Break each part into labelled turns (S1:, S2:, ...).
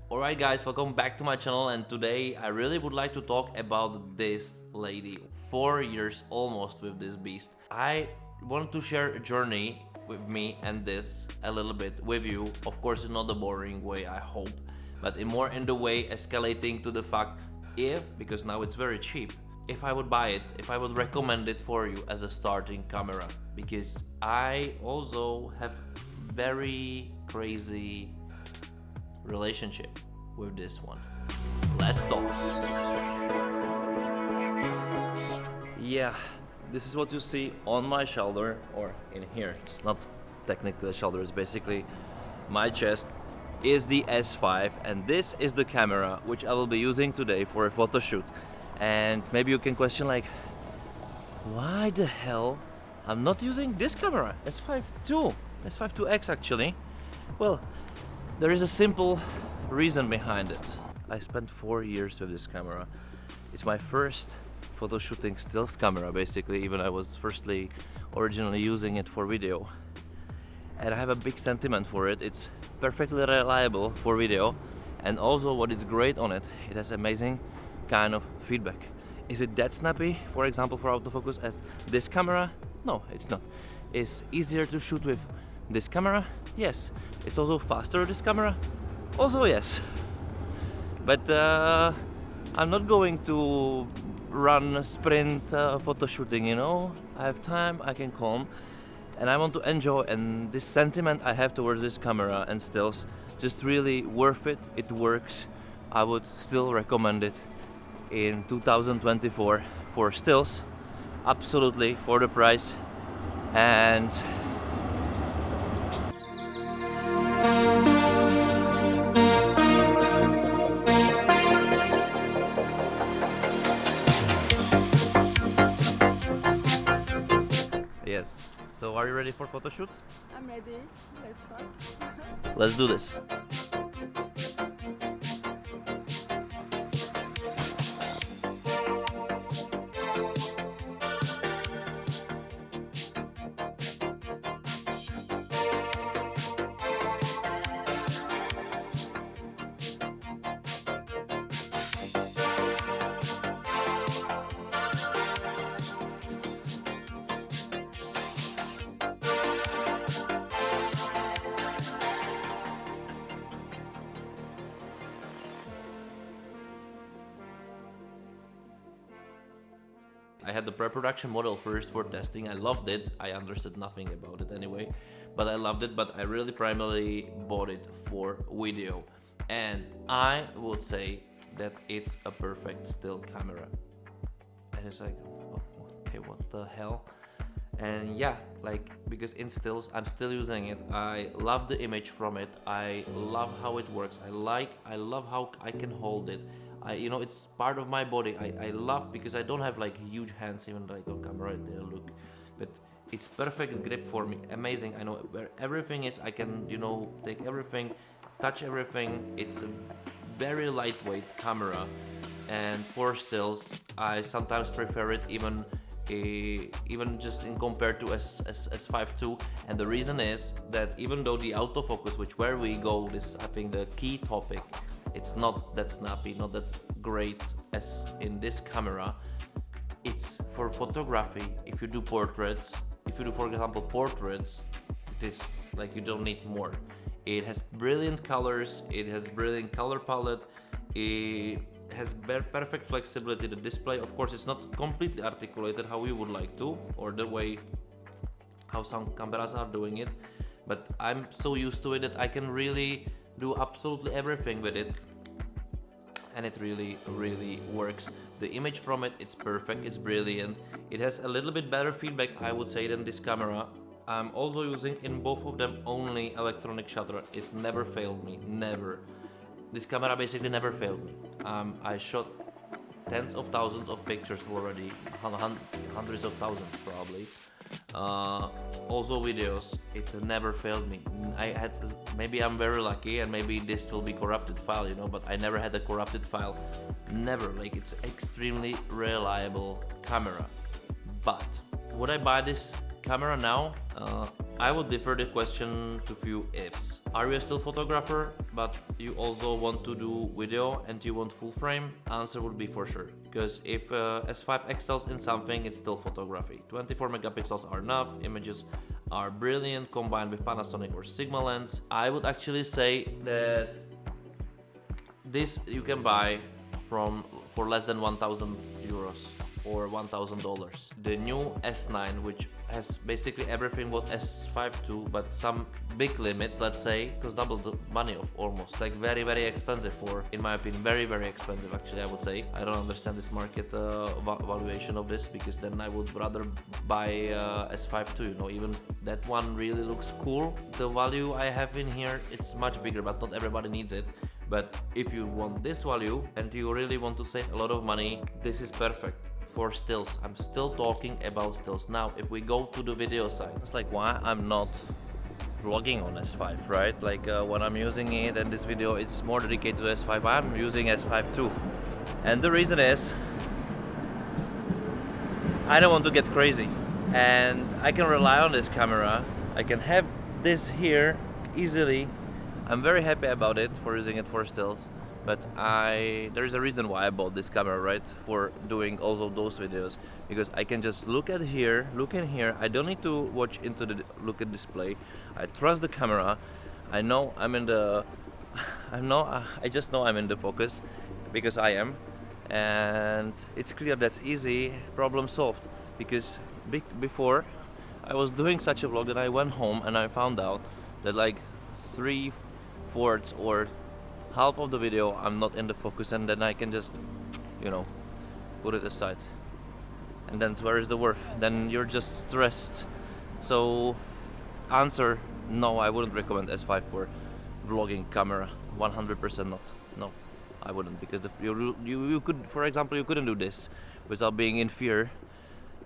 S1: Alright guys, welcome back to my channel, and today I really would like to talk about this lady. 4 years almost with this beast. I want to share a journey with me and this a little bit with you. Of course in not the boring way, I hope, but more in the way escalating to the fact because now it's very cheap, if I would buy it, if I would recommend it for you as a starting camera, because I also have very crazy relationship with this one. Let's talk. Yeah, this is what you see on my shoulder, or in here. It's not technically a shoulder, it's basically my chest, is the S5, and this is the camera which I will be using today for a photo shoot. And maybe you can question like, why the hell I'm not using this camera, S5 II, S5 IIX actually? Well, there is a simple reason behind it. I spent 4 years with this camera. It's my first photo shooting stills camera basically, even I was originally using it for video. And I have a big sentiment for it. It's perfectly reliable for video, and also what is great on it, it has amazing kind of feedback. Is it that snappy, for example, for autofocus as this camera? No, it's not. It's easier to shoot with this camera? Yes. It's also faster, this camera? Also yes. But I'm not going to run sprint photo shooting, you know? I have time, I can calm, and I want to enjoy, and this sentiment I have towards this camera and stills, just really worth it. It works. I would still recommend it in 2024 for stills, absolutely, for the price. And yes, so are you ready for photo shoot?
S2: I'm ready. Let's start.
S1: Let's do this. I had the pre-production model first for testing. I loved it. I understood nothing about it anyway, but I loved it. But I really primarily bought it for video, and I would say that it's a perfect still camera. And it's like, oh, okay, what the hell? And yeah, like, because in stills I'm still using it. I love the image from it. I love how it works. I love how I can hold it. It's part of my body. I love, because I don't have like huge hands, even like on camera right there, look, but it's perfect grip for me. Amazing. I know where everything is. I can, take everything, touch everything. It's a very lightweight camera, and for stills I sometimes prefer it even just in compared to S5 II. And the reason is that even though the autofocus, where we go, this I think the key topic, it's not that snappy, not that great as in this camera. It's for photography. If you do portraits, for example portraits, it is like you don't need more. It has brilliant colors, it has brilliant color palette, it has perfect flexibility. The display, of course, it's not completely articulated how we would like to, or the way how some cameras are doing it, but I'm so used to it that I can really do absolutely everything with it, and it really works. The image from it, it's perfect, it's brilliant. It has a little bit better feedback, I would say, than this camera. I'm also using in both of them only electronic shutter. It never failed me, never. This camera basically never failed me. I shot tens of thousands of pictures already, hundreds of thousands probably. Also videos, it never failed me. Maybe I'm very lucky, and maybe this will be corrupted file, but I never had a corrupted file, never. Like, it's extremely reliable camera. But would I buy this camera now? I would differ the question to few ifs. Are you a still photographer, but you also want to do video and you want full frame? Answer would be for sure. Because if S5 excels in something, it's still photography. 24 megapixels are enough, images are brilliant combined with Panasonic or Sigma lens. I would actually say that this you can buy for less than 1,000 euros or $1,000. The new S9, which has basically everything what S5 do, but some big limits, let's say, because double the money of almost, like very, very expensive for, in my opinion, very, very expensive actually, I would say. I don't understand this market valuation of this, because then I would rather buy S5 too, you know, even that one really looks cool. The value I have in here, it's much bigger, but not everybody needs it. But if you want this value and you really want to save a lot of money, this is perfect. For stills, I'm still talking about stills. Now, if we go to the video side, it's like why I'm not vlogging on S5, right? Like when I'm using it and this video, it's more dedicated to S5. I'm using S5 too. And the reason is, I don't want to get crazy. And I can rely on this camera. I can have this here easily. I'm very happy about it, for using it for stills. But there is a reason why I bought this camera, right? For doing also those videos, because I can just look in here. I don't need to watch into the look at display. I trust the camera. I know I'm in the. I just know I'm in the focus, because I am, and it's clear that's easy. Problem solved. Because before, I was doing such a vlog that I went home and I found out that like 3/4 or half of the video I'm not in the focus, and then I can just, you know, put it aside. And then where is the worth? Then you're just stressed. So answer, no, I wouldn't recommend S5 for vlogging camera. 100% not. No, I wouldn't, because you could, for example, you couldn't do this without being in fear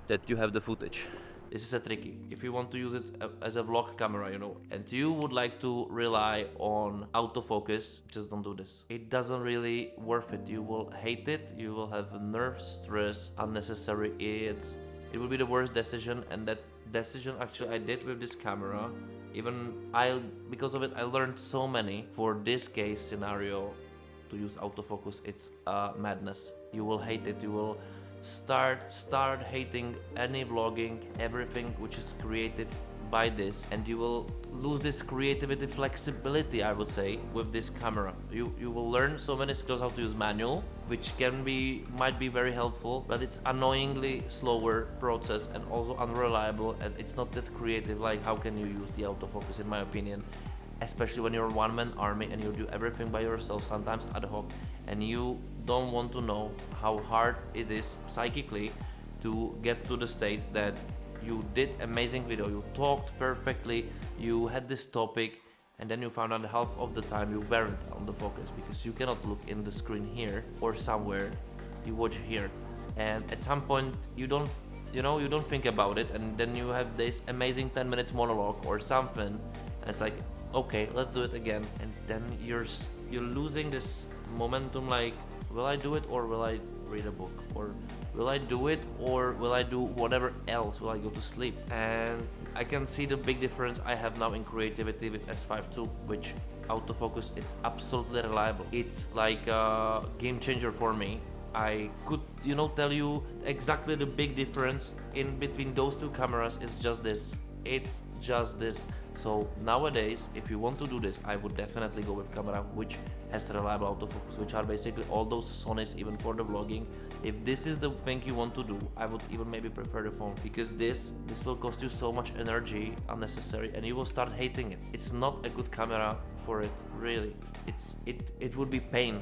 S1: that you have the footage. This is a tricky. If you want to use it as a vlog camera, you know, and you would like to rely on autofocus, just don't do this. It doesn't really worth it. You will hate it. You will have nerve stress, unnecessary. It will be the worst decision, and that decision actually I did with this camera. Even because of it, I learned so many. For this case scenario, to use autofocus, it's madness. You will hate it. You will start hating any vlogging, everything which is creative by this, and you will lose this creativity, flexibility, I would say, with this camera. You will learn so many skills, how to use manual, which might be very helpful, but it's annoyingly slower process and also unreliable, and it's not that creative. Like, how can you use the autofocus, in my opinion, especially when you're a one-man army and you do everything by yourself, sometimes ad hoc, and you don't want to know how hard it is psychically to get to the state that you did amazing video, you talked perfectly, you had this topic, and then you found out half of the time you weren't on the focus, because you cannot look in the screen here or somewhere, you watch here, and at some point you don't think about it, and then you have this amazing 10 minutes monologue or something, and it's like, okay, let's do it again, and then you're losing this momentum, like, will I do it or will I read a book, or will I do it or will I do whatever else, will I go to sleep? And I can see the big difference I have now in creativity with S5 too, which autofocus, it's absolutely reliable. It's like a game changer for me. I could, tell you exactly the big difference in between those two cameras. It's just this. So nowadays, if you want to do this, I would definitely go with camera which has reliable autofocus, which are basically all those Sonys, even for the vlogging. If this is the thing you want to do, I would even maybe prefer the phone, because this will cost you so much energy, unnecessary, and you will start hating it. It's not a good camera for it, really. It would be pain.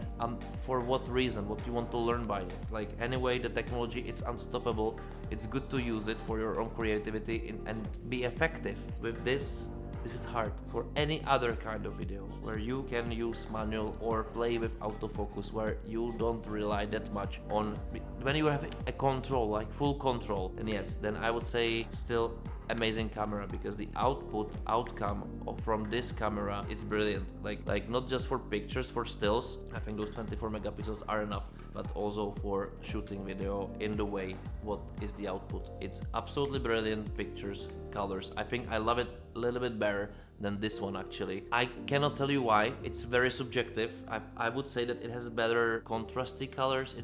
S1: For what reason? What you want to learn by it? Like, anyway, the technology, it's unstoppable. It's good to use it for your own creativity and be effective. With this is hard. For any other kind of video where you can use manual or play with autofocus, where you don't rely that much on, when you have a control, like full control, then yes, then I would say still amazing camera, because the outcome from this camera, it's brilliant. Like not just for pictures, for stills, I think those 24 megapixels are enough, but also for shooting video in the way what is the output. It's absolutely brilliant pictures, colors. I think I love it a little bit better than this one actually. I cannot tell you why. It's very subjective. I would say that it has better contrasty colors.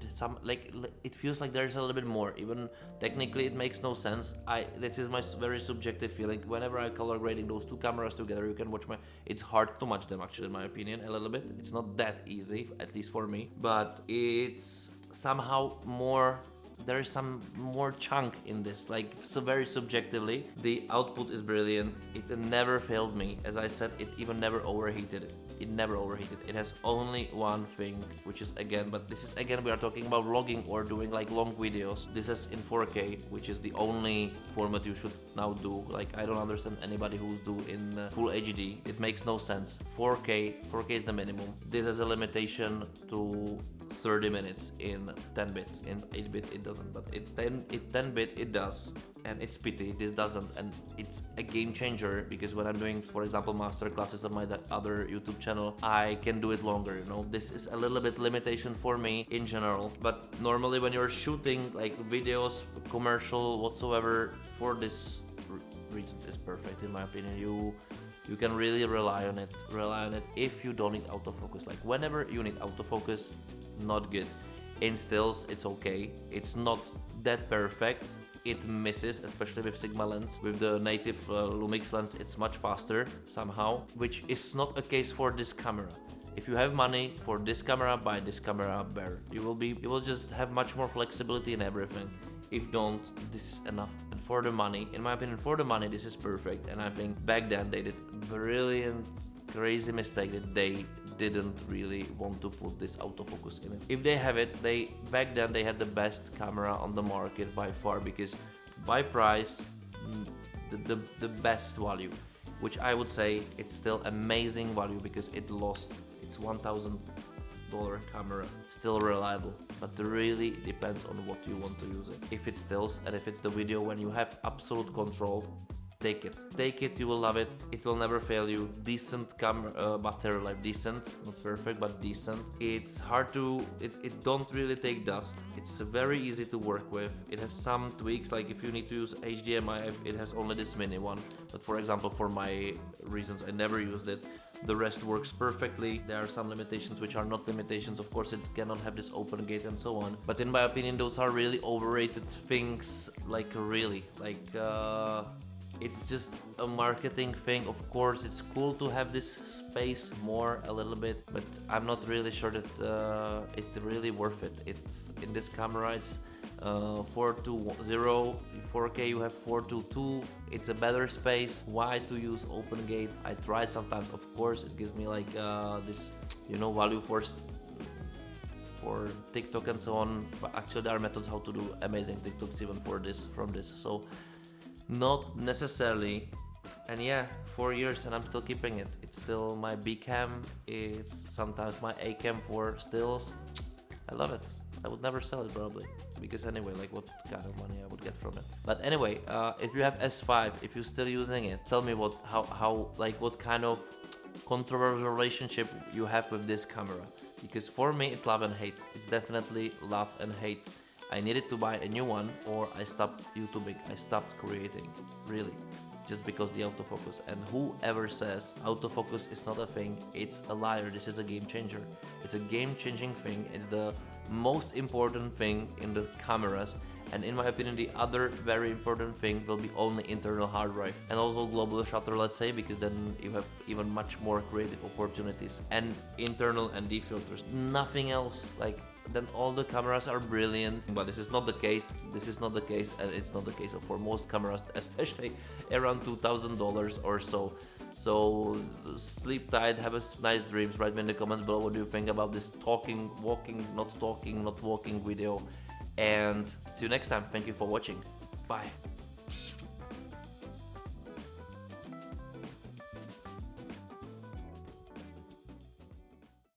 S1: It feels like there's a little bit more. Even technically, it makes no sense. This is my very subjective feeling. Whenever I color grading those two cameras together, you can watch it's hard to match them actually, in my opinion, a little bit. It's not that easy, at least for me, but it's somehow more. There is some more chunk in this, like, so very subjectively. The output is brilliant. It never failed me. As I said, it even never overheated. It never overheated. It has only one thing, which is but this is again, we are talking about vlogging or doing like long videos. This is in 4K, which is the only format you should now do. Like, I don't understand anybody who's do in full HD. It makes no sense. 4K is the minimum. This has a limitation to 30 minutes in 10-bit. In 8-bit it doesn't, but 10-bit it does, and it's pity this doesn't. And it's a game changer, because when I'm doing, for example, master classes on my other YouTube channel, I can do it longer, you know. This is a little bit limitation for me in general, but normally when you're shooting like videos, commercial, whatsoever, for this reasons is perfect in my opinion. You can really rely on it if you don't need autofocus. Like, whenever you need autofocus, not good. In stills, it's okay. It's not that perfect. It misses, especially with Sigma lens. With the native Lumix lens, it's much faster somehow, which is not a case for this camera. If you have money for this camera, buy this camera better. You will just have much more flexibility in everything. If don't, this is enough. And for the money, in my opinion, for the money, this is perfect. And I think back then they did brilliant, crazy mistake that they didn't really want to put this autofocus in it. If they have it, back then they had the best camera on the market by far, because by price, the best value, which I would say it's still amazing value, because it lost its $1,000 camera, still reliable, but it really depends on what you want to use it. If it's stills and if it's the video, when you have absolute control, take it, you will love it. It will never fail you. Decent camera, battery life, decent, not perfect, but decent. It's hard to, it don't really take dust. It's very easy to work with. It has some tweaks, like if you need to use HDMI, it has only this mini one, but for example, for my reasons, I never used it. The rest works perfectly. There are some limitations which are not limitations. Of course, it cannot have this open gate and so on. But in my opinion, those are really overrated things. Like, really, like, it's just a marketing thing. Of course, it's cool to have this space more a little bit, but I'm not really sure that it's really worth it. It's in this camera, it's 420, 4K you have 422. It's a better space. Why to use open gate? I try sometimes, of course, it gives me like this, you know, value for TikTok and so on, but actually there are methods how to do amazing TikToks even for this, from this, so not necessarily. And yeah, 4 years and I'm still keeping it. It's still my B cam, it's sometimes my A cam for stills. I love it. I would never sell it probably, because anyway, like, what kind of money I would get from it. But anyway, if you have S5, if you're still using it, tell me what kind of controversial relationship you have with this camera, because for me it's love and hate. It's definitely love and hate. I needed to buy a new one, or I stopped YouTubing, I stopped creating, really, just because the autofocus. And whoever says autofocus is not a thing, it's a liar. This is a game changer. It's a game changing thing. It's the most important thing in the cameras, and in my opinion the other very important thing will be only internal hard drive and also global shutter, let's say, because then you have even much more creative opportunities, and internal ND filters, nothing else. Like, then all the cameras are brilliant. But this is not the case. This is not the case, and it's not the case for most cameras, especially around $2,000 or so. So sleep tight, have a nice dreams. Write me in the comments below what do you think about this talking, not walking video. And see you next time. Thank you for watching. Bye.